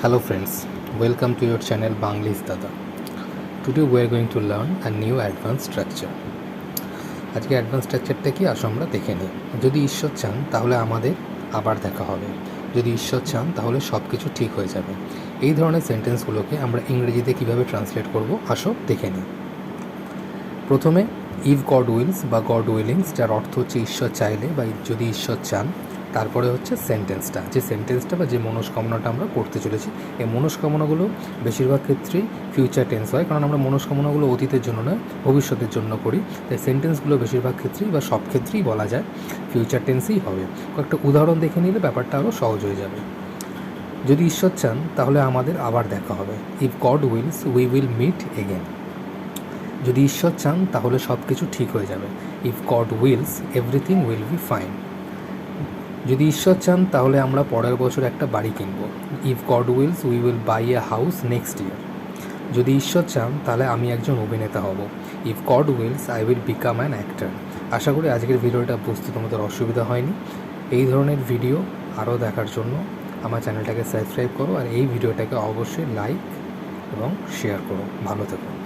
Hello friends, welcome to your channel banglishdada. Today we are going to learn a new advanced structure. আজকে advance স্ট্রাকচারটা কি আসো আমরা দেখে নিই। যদি ঈশ্বর চান তাহলে আমাদের আবার দেখা হবে, যদি ঈশ্বর চান তাহলে সব কিছু ঠিক হয়ে যাবে। এই ধরনের সেন্টেন্সগুলোকে আমরা ইংরেজিতে কীভাবে ট্রান্সলেট করব আসো দেখে নিই। প্রথমে ইফ গড উইলস বা গড উইলিংস, যার অর্থ হচ্ছে ঈশ্বর চাইলে বা যদি ঈশ্বর চান। তারপরে হচ্ছে সেন্টেন্সটা, যে সেন্টেন্সটা বা যে মনস্কামনাটা আমরা করতে চলেছি। এই মনস্কামনাগুলো বেশিরভাগ ক্ষেত্রেই ফিউচার টেন্স হয়, কারণ আমরা মনস্কামনাগুলো অতীতের জন্য নয় ভবিষ্যতের জন্য করি। তাই সেন্টেন্সগুলো বেশিরভাগ ক্ষেত্রেই বা সব ক্ষেত্রেই বলা যায় ফিউচার টেন্সেই হবে। কয়েকটা উদাহরণ দেখে নিলে ব্যাপারটা আরও সহজ হয়ে যাবে। যদি ঈশ্বর চান তাহলে আমাদের আবার দেখা হবে। If God wills we will meet again. যদি ঈশ্বর চান তাহলে সব কিছু ঠিক হয়ে যাবে। If God wills everything will be fine. যদি ঈশ্বর চান তাহলে আমরা পরের বছর একটা বাড়ি কিনব। If God wills we will buy a house next year. যদি ঈশ্বর চান তাহলে আমি একজন অভিনেতা হব। If God wills I will become an actor. আশা করি আজকের ভিডিওটা বুঝতে তোমাদের অসুবিধা হয়নি। এই ধরনের ভিডিও আরও দেখার জন্য আমার চ্যানেলটাকে সাবস্ক্রাইব করো, আর এই ভিডিওটাকে অবশ্যই লাইক এবং শেয়ার করো। ভালো থেকো।